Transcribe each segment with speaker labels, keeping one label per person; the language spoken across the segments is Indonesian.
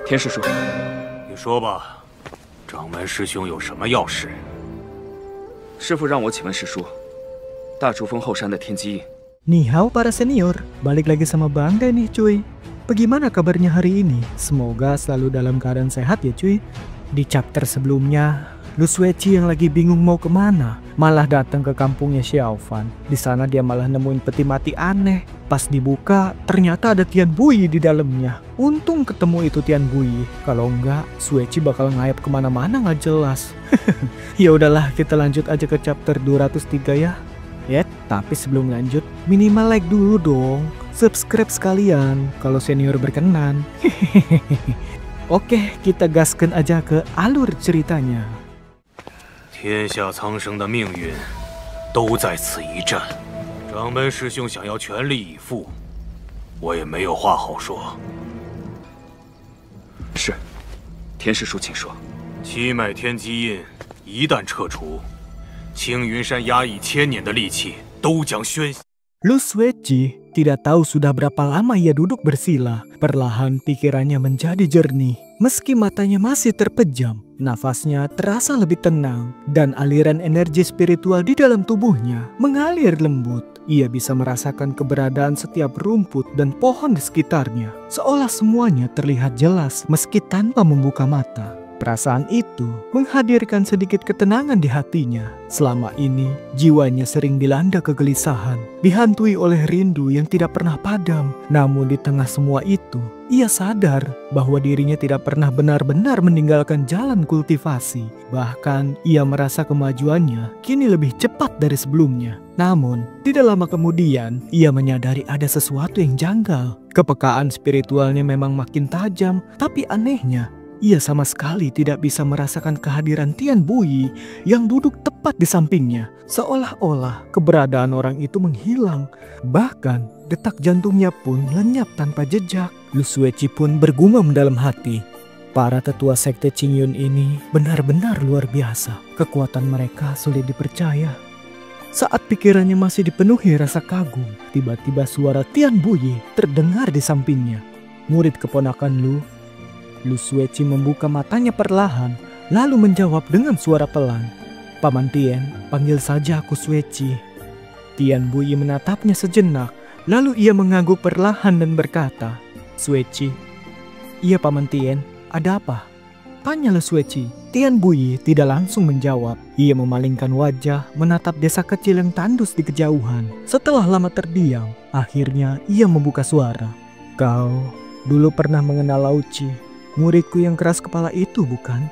Speaker 1: 田师叔，
Speaker 2: 你说吧，掌门师兄有什么要事？
Speaker 1: 师父让我请问师叔，大珠峰后山的天机印。
Speaker 3: Ni hao para senior, balik lagi sama Bangga nih cuy. Bagaimana kabarnya hari ini? Semoga selalu dalam keadaan sehat ya cuy. Di chapter sebelumnya, Lu Sueci yang lagi bingung mau kemana, malah datang ke kampungnya Xiaofan. Di sana dia malah nemuin peti mati aneh. Pas dibuka, ternyata ada Tian Buyi di dalamnya. Untung ketemu itu Tian Buyi. Kalau enggak, Sueci bakal ngayap kemana-mana nggak jelas. Ya udahlah, kita lanjut aja ke chapter 203 ya. Tapi sebelum lanjut, minimal like dulu dong. Subscribe sekalian kalau senior berkenan. Oke, kita gaskan aja ke alur ceritanya.
Speaker 2: 天下苍生的命运都在此一战，掌门师兄想要全力以赴，我也没有话好说。
Speaker 1: 是，田师叔，请说。
Speaker 2: 七脉天机印一旦撤除，青云山压抑千年的戾气都将宣泄。
Speaker 3: Lu Sueci tidak tahu sudah berapa lama ia duduk bersila. Perlahan pikirannya menjadi jernih. Meski matanya masih terpejam, nafasnya terasa lebih tenang. Dan aliran energi spiritual di dalam tubuhnya mengalir lembut. Ia bisa merasakan keberadaan setiap rumput dan pohon di sekitarnya. Seolah semuanya terlihat jelas meski tanpa membuka mata. Perasaan itu menghadirkan sedikit ketenangan di hatinya. Selama ini, jiwanya sering dilanda kegelisahan, dihantui oleh rindu yang tidak pernah padam. Namun di tengah semua itu, ia sadar bahwa dirinya tidak pernah benar-benar meninggalkan jalan kultivasi. Bahkan, ia merasa kemajuannya kini lebih cepat dari sebelumnya. Namun, tidak lama kemudian, ia menyadari ada sesuatu yang janggal. Kepekaan spiritualnya memang makin tajam, tapi anehnya, ia sama sekali tidak bisa merasakan kehadiran Tian Buyi yang duduk tepat di sampingnya. Seolah-olah keberadaan orang itu menghilang. Bahkan detak jantungnya pun lenyap tanpa jejak. Lu Sueci pun bergumam dalam hati. Para tetua sekte Qingyun ini benar-benar luar biasa. Kekuatan mereka sulit dipercaya. Saat pikirannya masih dipenuhi rasa kagum, tiba-tiba suara Tian Buyi terdengar di sampingnya. Murid keponakan Lu Sueci membuka matanya perlahan, lalu menjawab dengan suara pelan. Paman Tien, panggil saja aku Sueci. Tian Buyi menatapnya sejenak, lalu ia mengangguk perlahan dan berkata, Sueci. Iya Paman Tien, ada apa? Tanya Lu Sueci. Tian Buyi tidak langsung menjawab. Ia memalingkan wajah, menatap desa kecil yang tandus di kejauhan. Setelah lama terdiam, akhirnya ia membuka suara. Kau dulu pernah mengenal Lauci, muridku yang keras kepala itu, bukan?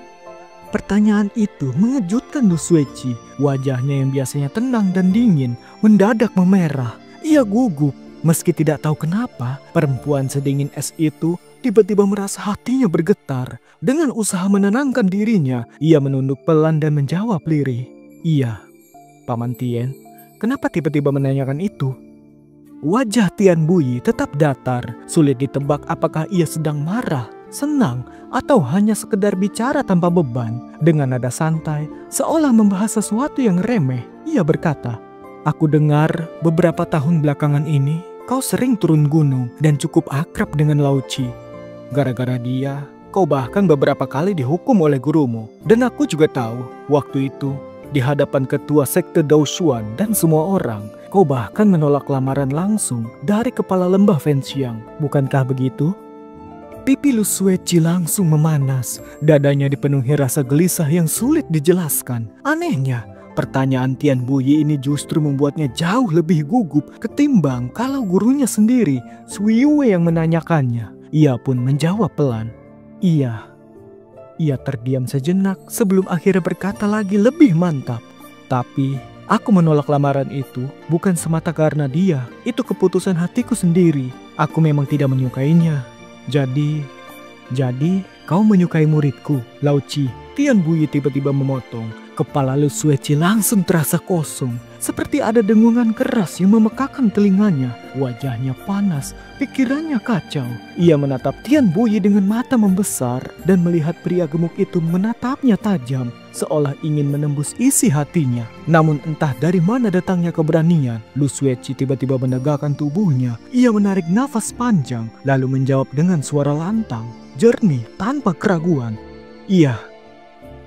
Speaker 3: Pertanyaan itu mengejutkan Lu Sueci. Wajahnya yang biasanya tenang dan dingin mendadak memerah. Ia gugup. Meski tidak tahu kenapa, perempuan sedingin es itu tiba-tiba merasa hatinya bergetar. Dengan usaha menenangkan dirinya, ia menunduk pelan dan menjawab lirih. Iya, Paman Tien, kenapa tiba-tiba menanyakan itu? Wajah Tian Buyi tetap datar. Sulit ditebak apakah ia sedang marah, senang, atau hanya sekedar bicara tanpa beban. Dengan nada santai, seolah membahas sesuatu yang remeh, ia berkata, aku dengar beberapa tahun belakangan ini kau sering turun gunung dan cukup akrab dengan Lauci. Gara-gara dia, kau bahkan beberapa kali dihukum oleh gurumu. Dan aku juga tahu, waktu itu, di hadapan ketua sekte Daoshuan dan semua orang, kau bahkan menolak lamaran langsung dari kepala lembah Fenxiang. Bukankah begitu? Pipi Lu Sueci langsung memanas. Dadanya dipenuhi rasa gelisah yang sulit dijelaskan. Anehnya, pertanyaan Tian Buyi ini justru membuatnya jauh lebih gugup ketimbang kalau gurunya sendiri, Sui Yue, yang menanyakannya. Ia pun menjawab pelan, iya. Ia terdiam sejenak sebelum akhirnya berkata lagi lebih mantap. Tapi aku menolak lamaran itu bukan semata karena dia. Itu keputusan hatiku sendiri. Aku memang tidak menyukainya. Jadi kau menyukai muridku, Lauci? Tian Buyi tiba-tiba memotong. Kepala Lu Sueci langsung terasa kosong, seperti ada dengungan keras yang memekakan telinganya. Wajahnya panas, pikirannya kacau. Ia menatap Tian Buyi dengan mata membesar dan melihat pria gemuk itu menatapnya tajam, seolah ingin menembus isi hatinya. Namun entah dari mana datangnya keberanian, Lu Sueci tiba-tiba menegakkan tubuhnya. Ia menarik nafas panjang, lalu menjawab dengan suara lantang, jernih tanpa keraguan. Iya,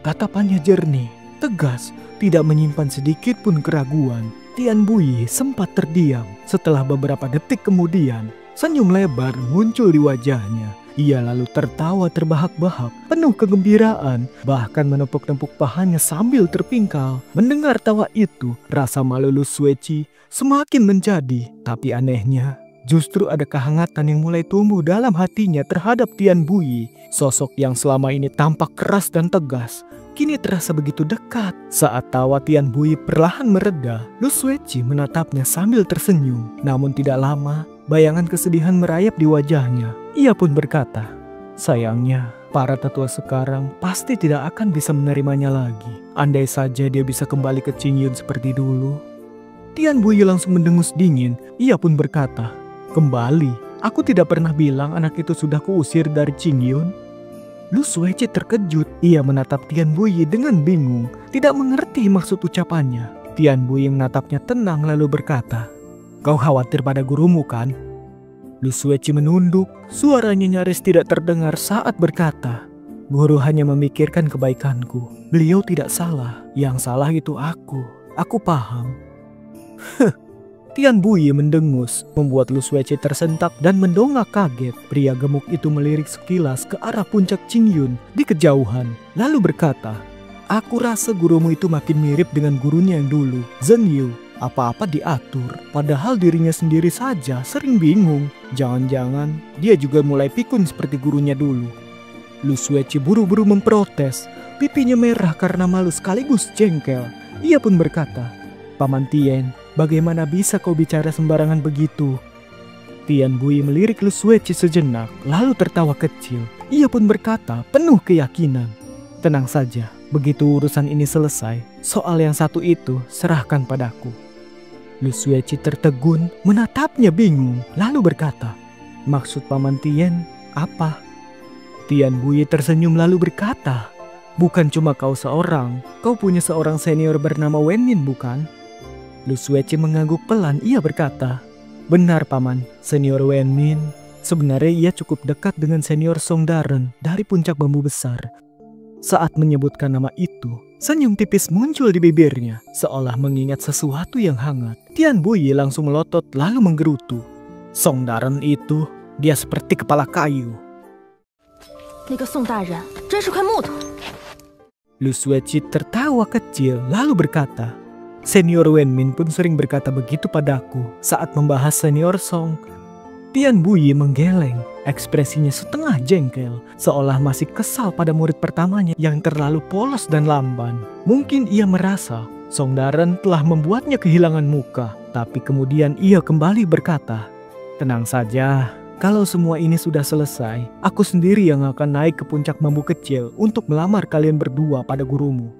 Speaker 3: tatapannya jernih, tegas, tidak menyimpan sedikit pun keraguan. Tian Buyi sempat terdiam. Setelah beberapa detik kemudian, senyum lebar muncul di wajahnya. Ia lalu tertawa terbahak-bahak, penuh kegembiraan, bahkan menepuk-nepuk pahanya sambil terpingkal. Mendengar tawa itu, rasa malu Lu Sueci semakin menjadi. Tapi anehnya, justru ada kehangatan yang mulai tumbuh dalam hatinya terhadap Tian Buyi. Sosok yang selama ini tampak keras dan tegas, kini terasa begitu dekat. Saat tawa Tian Buyi perlahan mereda, Lu Sueci menatapnya sambil tersenyum. Namun tidak lama, bayangan kesedihan merayap di wajahnya. Ia pun berkata, sayangnya, para tetua sekarang pasti tidak akan bisa menerimanya lagi. Andai saja dia bisa kembali ke Qingyun seperti dulu. Tian Buyi langsung mendengus dingin. Ia pun berkata, kembali? Aku tidak pernah bilang anak itu sudah kuusir dari Qingyun. Lu Sueci terkejut. Ia menatap Tian Buyi dengan bingung, tidak mengerti maksud ucapannya. Tian Buyi menatapnya tenang lalu berkata, kau khawatir pada gurumu kan? Lu Sueci menunduk, suaranya nyaris tidak terdengar saat berkata, guru hanya memikirkan kebaikanku. Beliau tidak salah, yang salah itu aku paham. Tian Buyi mendengus, membuat Lu Sueci tersentak dan mendongak kaget. Pria gemuk itu melirik sekilas ke arah puncak Qingyun di kejauhan, lalu berkata, aku rasa gurumu itu makin mirip dengan gurunya yang dulu, Zhen Yu. Apa-apa diatur, padahal dirinya sendiri saja sering bingung. Jangan-jangan dia juga mulai pikun seperti gurunya dulu. Lu Sueci buru-buru memprotes, pipinya merah karena malu sekaligus jengkel. Ia pun berkata, Paman Tien, bagaimana bisa kau bicara sembarangan begitu? Tian Buyi melirik Lu Sueci sejenak, lalu tertawa kecil. Ia pun berkata penuh keyakinan, tenang saja, begitu urusan ini selesai, soal yang satu itu serahkan padaku. Lu Sueci tertegun, menatapnya bingung, lalu berkata, maksud Paman Tien apa? Tian Buyi tersenyum lalu berkata, bukan cuma kau seorang, kau punya seorang senior bernama Wen Min bukan? Lu Sueci mengangguk pelan. Ia berkata, benar Paman, senior Wen Min. Sebenarnya ia cukup dekat dengan senior Song Daren dari puncak bambu besar. Saat menyebutkan nama itu, senyum tipis muncul di bibirnya, seolah mengingat sesuatu yang hangat. Tian Buyi langsung melotot lalu menggerutu. Song Daren itu, dia seperti kepala kayu. Lu Sueci tertawa kecil lalu berkata, senior Wen Min pun sering berkata begitu padaku saat membahas senior Song. Tian Buyi menggeleng, ekspresinya setengah jengkel, seolah masih kesal pada murid pertamanya yang terlalu polos dan lamban. Mungkin ia merasa Song Daren telah membuatnya kehilangan muka, tapi kemudian ia kembali berkata, tenang saja, kalau semua ini sudah selesai, aku sendiri yang akan naik ke puncak bambu kecil untuk melamar kalian berdua pada gurumu.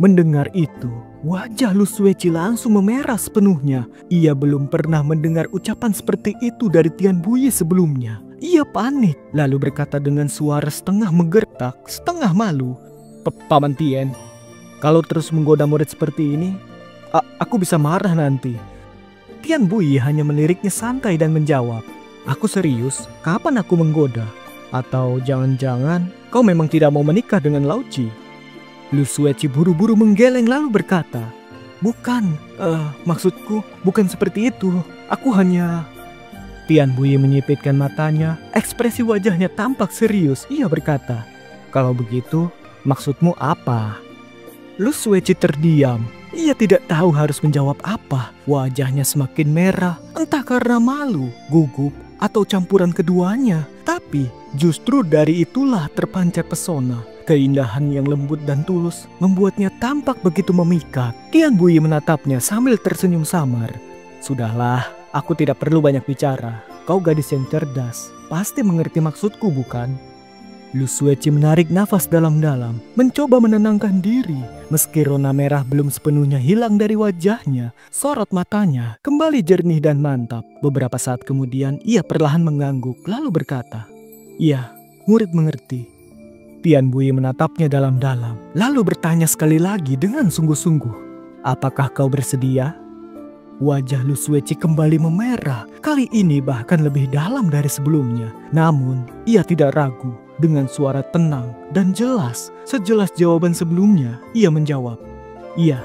Speaker 3: Mendengar itu, wajah Lu Sueci langsung memerah sepenuhnya. Ia belum pernah mendengar ucapan seperti itu dari Tian Buyi sebelumnya. Ia panik, lalu berkata dengan suara setengah menggertak, setengah malu, Paman Tien, kalau terus menggoda murid seperti ini, aku bisa marah nanti. Tian Buyi hanya meliriknya santai dan menjawab, aku serius, kapan aku menggoda? Atau jangan-jangan kau memang tidak mau menikah dengan Lao Qi? Lu Sueci buru-buru menggeleng lalu berkata, bukan, maksudku bukan seperti itu. Aku hanya... Tian Buyi menyipitkan matanya, ekspresi wajahnya tampak serius. Ia berkata, kalau begitu, maksudmu apa? Lu Sueci terdiam. Ia tidak tahu harus menjawab apa. Wajahnya semakin merah, entah karena malu, gugup, atau campuran keduanya. Tapi justru dari itulah terpancar pesona. Keindahan yang lembut dan tulus membuatnya tampak begitu memikat. Tian Buyi menatapnya sambil tersenyum samar. Sudahlah, aku tidak perlu banyak bicara. Kau gadis yang cerdas, pasti mengerti maksudku bukan? Lu Sueci menarik nafas dalam-dalam, mencoba menenangkan diri. Meski rona merah belum sepenuhnya hilang dari wajahnya, sorot matanya kembali jernih dan mantap. Beberapa saat kemudian ia perlahan mengangguk lalu berkata, iya, murid mengerti. Tian Buyi menatapnya dalam-dalam, lalu bertanya sekali lagi dengan sungguh-sungguh, apakah kau bersedia? Wajah Lu Sueci kembali memerah, kali ini bahkan lebih dalam dari sebelumnya. Namun, ia tidak ragu. dengan suara tenang dan jelas. Sejelas jawaban sebelumnya, ia menjawab, "Iya."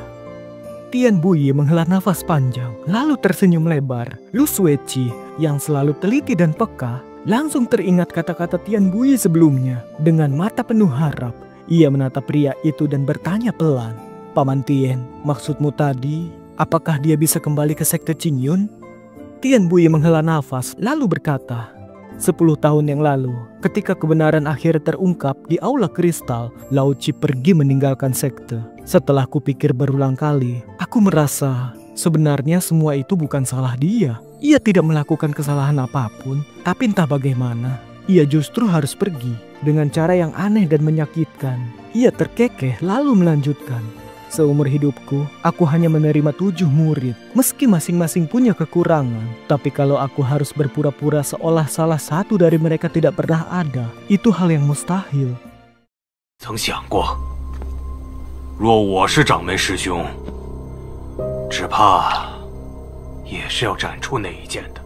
Speaker 3: Tian Buyi menghela nafas panjang, lalu tersenyum lebar. Lu Sueci yang selalu teliti dan peka, langsung teringat kata-kata Tian Buyi sebelumnya. Dengan mata penuh harap, ia menatap pria itu dan bertanya pelan, "Paman Tien, maksudmu tadi, apakah dia bisa kembali ke sekte Qingyun?" Tian Buyi menghela nafas lalu berkata, 10 tahun yang lalu, ketika kebenaran akhir terungkap di Aula Kristal, Lao Qi pergi meninggalkan sekte. Setelah kupikir berulang kali, aku merasa sebenarnya semua itu bukan salah dia. Ia tidak melakukan kesalahan apapun, tapi entah bagaimana, ia justru harus pergi dengan cara yang aneh dan menyakitkan. Ia terkekeh lalu melanjutkan, "Seumur hidupku, aku hanya menerima 7 murid. Meski masing-masing punya kekurangan, tapi kalau aku harus berpura-pura seolah salah satu dari mereka tidak pernah ada, itu hal yang mustahil."
Speaker 2: 曾想过，若我是掌门师兄，只怕也是要斩出那一剑的。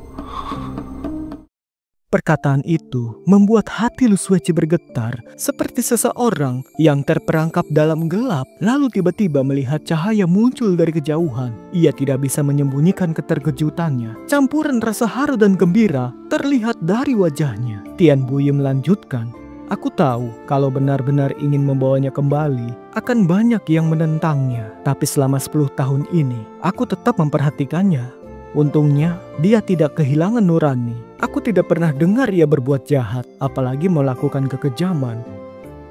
Speaker 3: Perkataan itu membuat hati Lu Sueci bergetar seperti seseorang yang terperangkap dalam gelap lalu tiba-tiba melihat cahaya muncul dari kejauhan. Ia tidak bisa menyembunyikan keterkejutannya. Campuran rasa haru dan gembira terlihat dari wajahnya. Tian Buyi melanjutkan, "Aku tahu kalau benar-benar ingin membawanya kembali, akan banyak yang menentangnya. Tapi selama 10 tahun ini, aku tetap memperhatikannya. Untungnya, dia tidak kehilangan nurani. Aku tidak pernah dengar ia berbuat jahat, apalagi melakukan kekejaman."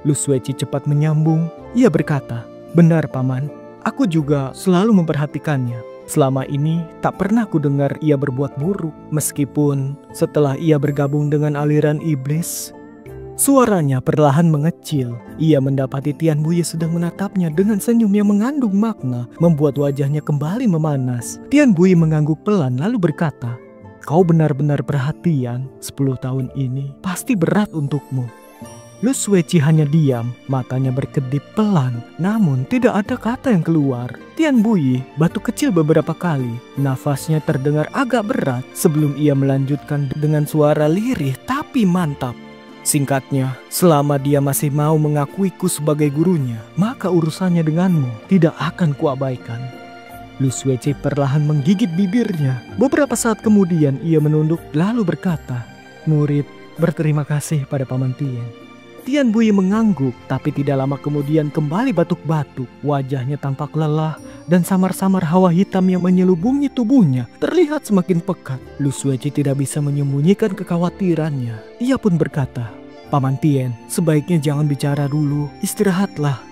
Speaker 3: Lu Sueci cepat menyambung. Ia berkata, "Benar, Paman. Aku juga selalu memperhatikannya. Selama ini, tak pernah ku dengar ia berbuat buruk. Meskipun setelah ia bergabung dengan aliran iblis..." Suaranya perlahan mengecil. Ia mendapati Tian Buyi sedang menatapnya dengan senyum yang mengandung makna, membuat wajahnya kembali memanas. Tian Buyi mengangguk pelan lalu berkata, "Kau benar-benar perhatian. 10 tahun ini pasti berat untukmu." Lu Sueci hanya diam, matanya berkedip pelan, namun tidak ada kata yang keluar. Tian Buyi batuk kecil beberapa kali. Nafasnya terdengar agak berat sebelum ia melanjutkan dengan suara lirih tapi mantap. "Singkatnya, selama dia masih mau mengakuiku sebagai gurunya, maka urusannya denganmu tidak akan kuabaikan." Lu Sueci perlahan menggigit bibirnya. Beberapa saat kemudian ia menunduk lalu berkata, "Murid, berterima kasih pada Paman Tien." Tian Buyi mengangguk, tapi tidak lama kemudian kembali batuk-batuk. Wajahnya tampak lelah dan samar-samar hawa hitam yang menyelubungi tubuhnya terlihat semakin pekat. Lu Sueci tidak bisa menyembunyikan kekhawatirannya. Ia pun berkata, "Paman Tien, sebaiknya jangan bicara dulu, istirahatlah."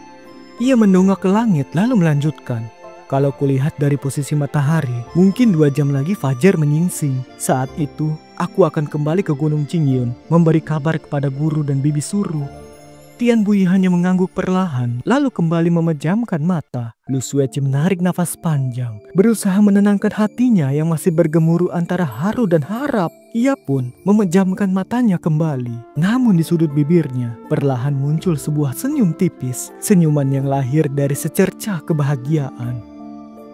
Speaker 3: Ia mendongak ke langit lalu melanjutkan, "Kalau kulihat dari posisi matahari, mungkin 2 jam lagi fajar menyingsing. Saat itu, aku akan kembali ke Gunung Qingyun, memberi kabar kepada guru dan bibi Suru." Tian Buyi hanya mengangguk perlahan, lalu kembali memejamkan mata. Lu Sueci menarik nafas panjang, berusaha menenangkan hatinya yang masih bergemuruh antara haru dan harap. Ia pun memejamkan matanya kembali. Namun di sudut bibirnya, perlahan muncul sebuah senyum tipis, senyuman yang lahir dari secercah kebahagiaan.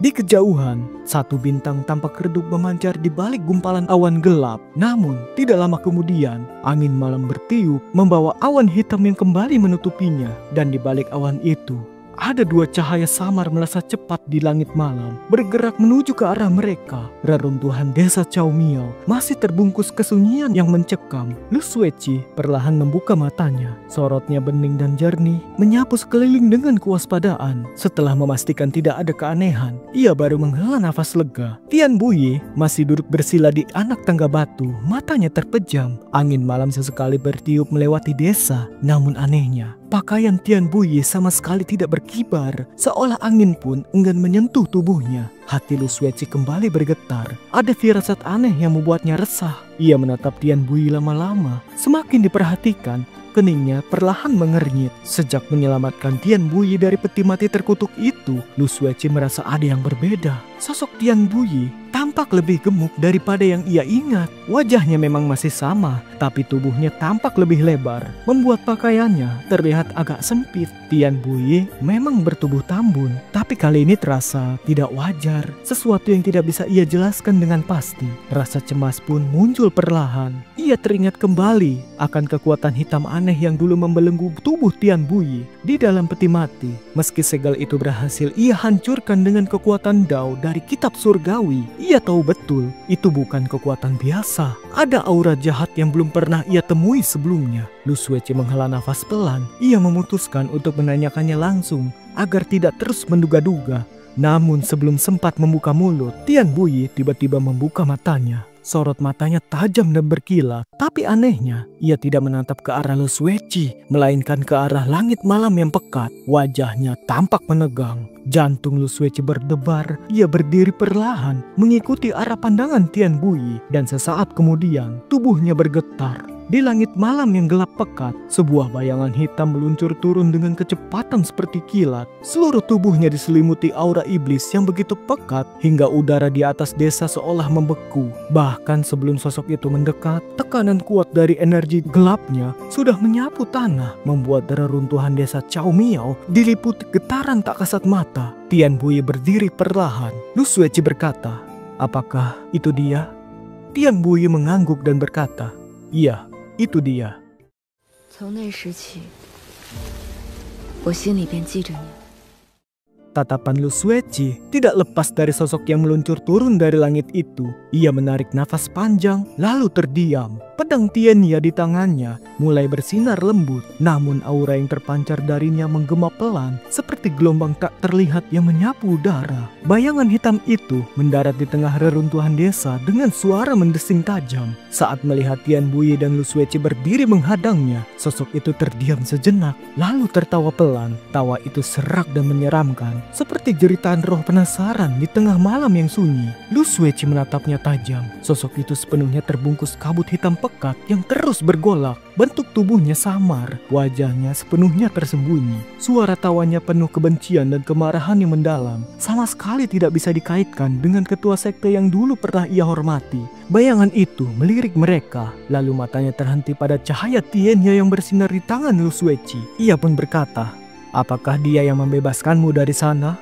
Speaker 3: Di kejauhan, satu bintang tampak redup memancar di balik gumpalan awan gelap. Namun, tidak lama kemudian, angin malam bertiup membawa awan hitam yang kembali menutupinya. Dan di balik awan itu, ada 2 cahaya samar melesat cepat di langit malam, bergerak menuju ke arah mereka. Reruntuhan desa Cao Miao masih terbungkus kesunyian yang mencekam. Lu Sueci perlahan membuka matanya. Sorotnya bening dan jernih, menyapu sekeliling dengan kewaspadaan. Setelah memastikan tidak ada keanehan, ia baru menghela nafas lega. Tian Buyi masih duduk bersila di anak tangga batu, matanya terpejam. Angin malam sesekali bertiup melewati desa, namun anehnya, pakaian Tian Buyi sama sekali tidak berkibar, seolah angin pun enggan menyentuh tubuhnya. Hati Lu Sueci kembali bergetar. Ada firasat aneh yang membuatnya resah. Ia menatap Tian Buyi lama-lama. Semakin diperhatikan, keningnya perlahan mengernyit. Sejak menyelamatkan Tian Buyi dari peti mati terkutuk itu, Lu Sueci merasa ada yang berbeda. Sosok Tian Buyi tampak tampak lebih gemuk daripada yang ia ingat. Wajahnya memang masih sama, tapi tubuhnya tampak lebih lebar, membuat pakaiannya terlihat agak sempit. Tian Buyi memang bertubuh tambun, tapi kali ini terasa tidak wajar. Sesuatu yang tidak bisa ia jelaskan dengan pasti. Rasa cemas pun muncul perlahan. Ia teringat kembali akan kekuatan hitam aneh yang dulu membelenggu tubuh Tian Buyi di dalam peti mati. Meski segel itu berhasil ia hancurkan dengan kekuatan Dao dari kitab surgawi, ia tahu betul itu bukan kekuatan biasa. Ada aura jahat yang belum pernah ia temui sebelumnya. Lu Sueci menghela nafas pelan. Ia memutuskan untuk menanyakannya langsung agar tidak terus menduga-duga. Namun sebelum sempat membuka mulut, Tian Buyi tiba-tiba membuka matanya. Sorot matanya tajam dan berkilat, tapi anehnya ia tidak menatap ke arah Lu Sueci, melainkan ke arah langit malam yang pekat. Wajahnya tampak menegang. Jantung Lu Sueci berdebar. Ia berdiri perlahan mengikuti arah pandangan Tian Buyi, dan sesaat kemudian tubuhnya bergetar. Di langit malam yang gelap pekat, sebuah bayangan hitam meluncur turun dengan kecepatan seperti kilat. Seluruh tubuhnya diselimuti aura iblis yang begitu pekat hingga udara di atas desa seolah membeku. Bahkan sebelum sosok itu mendekat, tekanan kuat dari energi gelapnya sudah menyapu tanah, membuat reruntuhan desa Cao Miao diliputi getaran tak kasat mata. Tian Buyi berdiri perlahan. Lu Sueci berkata, "Apakah itu dia?" Tian Buyi mengangguk dan berkata, "Iya, itu dia."
Speaker 4: 从那时起，我心里便记着你。
Speaker 3: Tatapan Lu Sueci tidak lepas dari sosok yang meluncur turun dari langit itu. Ia menarik nafas panjang, lalu terdiam. Pedang Tiannya di tangannya mulai bersinar lembut, namun aura yang terpancar darinya menggema pelan, seperti gelombang tak terlihat yang menyapu udara. Bayangan hitam itu mendarat di tengah reruntuhan desa dengan suara mendesing tajam. Saat melihat Tian Buyi dan Lu Sueci berdiri menghadangnya, sosok itu terdiam sejenak, lalu tertawa pelan. Tawa itu serak dan menyeramkan, seperti jeritan roh penasaran di tengah malam yang sunyi. Lu Sueci menatapnya tajam. Sosok itu sepenuhnya terbungkus kabut hitam pekat yang terus bergolak. Bentuk tubuhnya samar, wajahnya sepenuhnya tersembunyi. Suara tawanya penuh kebencian dan kemarahan yang mendalam. Sama sekali tidak bisa dikaitkan dengan ketua sekte yang dulu pernah ia hormati. Bayangan itu melirik mereka, lalu matanya terhenti pada cahaya Tiannya yang bersinar di tangan Lu Sueci. Ia pun berkata, "Apakah dia yang membebaskanmu dari sana?"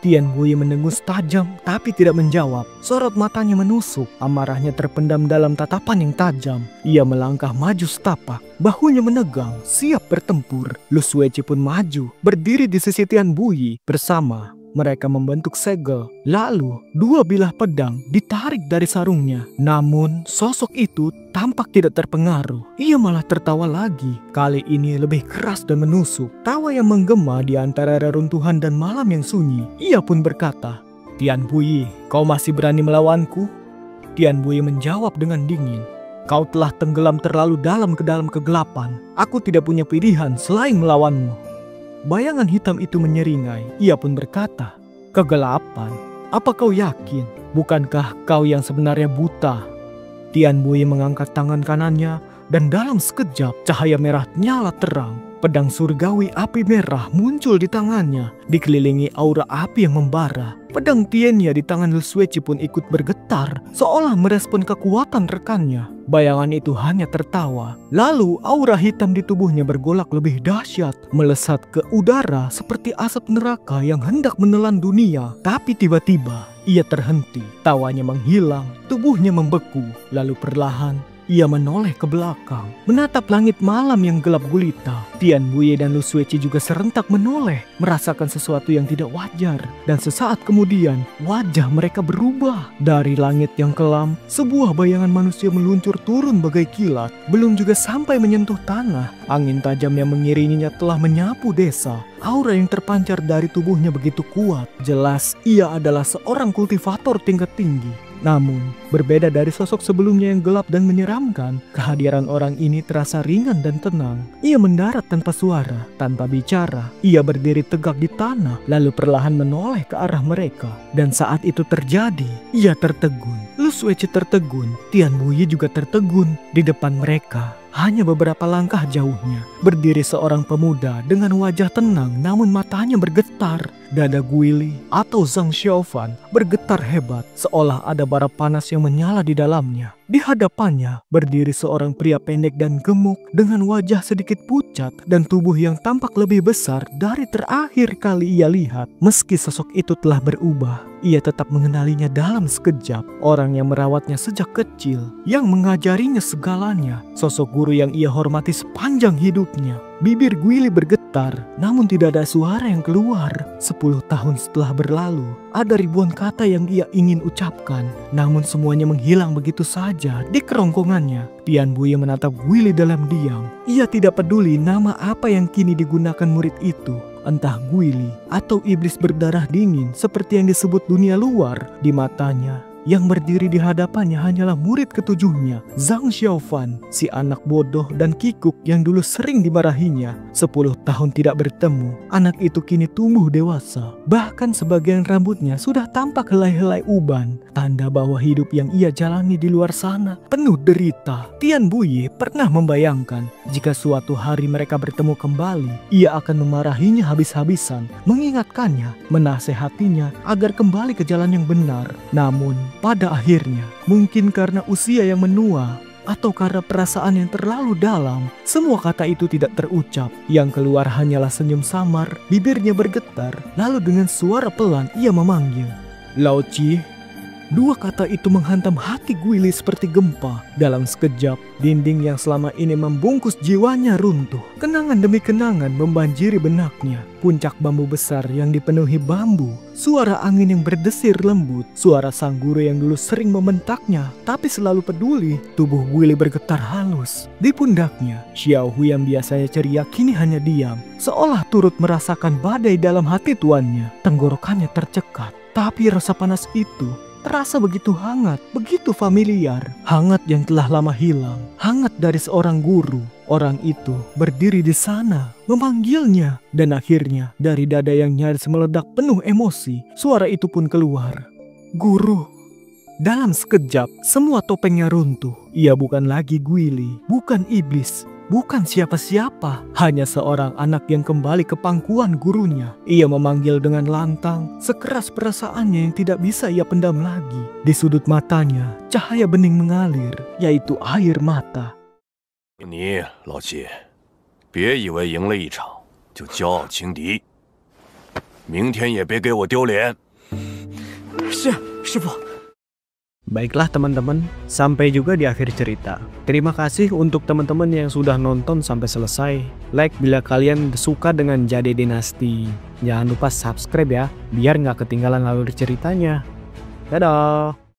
Speaker 3: Tian Buyi mendengus tajam tapi tidak menjawab. Sorot matanya menusuk, amarahnya terpendam dalam tatapan yang tajam. Ia melangkah maju setapak, bahunya menegang, siap bertempur. Lu Sueci pun maju, berdiri di sisi Tian Buyi. Bersama mereka membentuk segel. Lalu dua bilah pedang ditarik dari sarungnya. Namun sosok itu tampak tidak terpengaruh. Ia malah tertawa lagi. Kali ini lebih keras dan menusuk. Tawa yang menggema di antara reruntuhan dan malam yang sunyi. Ia pun berkata, "Tian Buyi, kau masih berani melawanku?" Tian Buyi menjawab dengan dingin, "Kau telah tenggelam terlalu dalam ke dalam kegelapan. Aku tidak punya pilihan selain melawanmu." Bayangan hitam itu menyeringai. Ia pun berkata, "Kegelapan? Apa kau yakin? Bukankah kau yang sebenarnya buta?" Tian Buyi mengangkat tangan kanannya dan dalam sekejap cahaya merah nyala terang. Pedang surgawi api merah muncul di tangannya, dikelilingi aura api yang membara. Pedang Tiannya di tangan Lu Sueci pun ikut bergetar, seolah merespon kekuatan rekannya. Bayangan itu hanya tertawa. Lalu aura hitam di tubuhnya bergolak lebih dahsyat, melesat ke udara seperti asap neraka yang hendak menelan dunia. Tapi tiba-tiba ia terhenti, tawanya menghilang, tubuhnya membeku, lalu perlahan ia menoleh ke belakang, menatap langit malam yang gelap gulita. Tian Buyi dan Lu Sueci juga serentak menoleh, merasakan sesuatu yang tidak wajar. Dan sesaat kemudian, wajah mereka berubah. Dari langit yang kelam, sebuah bayangan manusia meluncur turun bagai kilat. Belum juga sampai menyentuh tanah, angin tajam yang mengiringinya telah menyapu desa. Aura yang terpancar dari tubuhnya begitu kuat. Jelas ia adalah seorang kultivator tingkat tinggi. Namun Berbeda dari sosok sebelumnya yang gelap dan menyeramkan, kehadiran orang ini terasa ringan dan tenang. Ia mendarat tanpa suara, tanpa bicara. Ia berdiri tegak di tanah, lalu perlahan menoleh ke arah mereka. Dan saat itu terjadi, ia tertegun. Lu Sueci tertegun, Tian Buyi juga tertegun. Di depan mereka, hanya beberapa langkah jauhnya, berdiri seorang pemuda dengan wajah tenang namun matanya bergetar. Dada Guili atau Zhang Xiaofan bergetar hebat, seolah ada bara panas yang menyala di dalamnya. Di hadapannya berdiri seorang pria pendek dan gemuk dengan wajah sedikit pucat dan tubuh yang tampak lebih besar dari terakhir kali ia lihat. Meski sosok itu telah berubah, ia tetap mengenalinya dalam sekejap. Orang yang merawatnya sejak kecil, yang mengajarinya segalanya, sosok guru yang ia hormati sepanjang hidupnya. Bibir Guili bergetar, namun tidak ada suara yang keluar. 10 tahun setelah berlalu, ada ribuan kata yang ia ingin ucapkan, namun semuanya menghilang begitu saja di kerongkongannya. Tian Buyi menatap Guili dalam diam. Ia tidak peduli nama apa yang kini digunakan murid itu. Entah Guili atau iblis berdarah dingin seperti yang disebut dunia luar. Di matanya, yang berdiri di hadapannya hanyalah murid ketujuhnya, Zhang Xiaofan, si anak bodoh dan kikuk yang dulu sering dimarahinya. 10 tahun tidak bertemu, anak itu kini tumbuh dewasa. Bahkan sebagian rambutnya sudah tampak helai-helai uban, tanda bahwa hidup yang ia jalani di luar sana penuh derita. Tian Buyi pernah membayangkan jika suatu hari mereka bertemu kembali, ia akan memarahinya habis-habisan, mengingatkannya, menasehatinya agar kembali ke jalan yang benar. Namun pada akhirnya, mungkin karena usia yang menua atau karena perasaan yang terlalu dalam, semua kata itu tidak terucap. Yang keluar hanyalah senyum samar, bibirnya bergetar, lalu dengan suara pelan ia memanggil, "Lao Qi." Dua kata itu menghantam hati Guili seperti gempa. Dalam sekejap, dinding yang selama ini membungkus jiwanya runtuh. Kenangan demi kenangan membanjiri benaknya. Puncak bambu besar yang dipenuhi bambu, suara angin yang berdesir lembut, suara sang guru yang dulu sering membentaknya tapi selalu peduli. Tubuh Guili bergetar halus. Di pundaknya, Xiao Hu yang biasanya ceria kini hanya diam, seolah turut merasakan badai dalam hati tuannya. Tenggorokannya tercekat, tapi rasa panas itu terasa begitu hangat, begitu familiar. Hangat yang telah lama hilang, hangat dari seorang guru. Orang itu berdiri di sana, memanggilnya. Dan akhirnya dari dada yang nyaris meledak penuh emosi, suara itu pun keluar, "Guru." Dalam sekejap, semua topengnya runtuh. Ia bukan lagi Guili, bukan iblis, bukan siapa-siapa, hanya seorang anak yang kembali ke pangkuan gurunya. Ia memanggil dengan lantang, sekeras perasaannya yang tidak bisa ia pendam lagi. Di sudut matanya, cahaya bening mengalir, yaitu air mata.
Speaker 5: 你老七，别以为赢了一场就骄傲轻敌，明天也别给我丢脸。
Speaker 3: 是，师傅。Baiklah teman-teman, sampai juga di akhir cerita. Terima kasih untuk teman-teman yang sudah nonton sampai selesai. Like bila kalian suka dengan Jade Dinasti. Jangan lupa subscribe ya, biar nggak ketinggalan alur ceritanya. Dadah!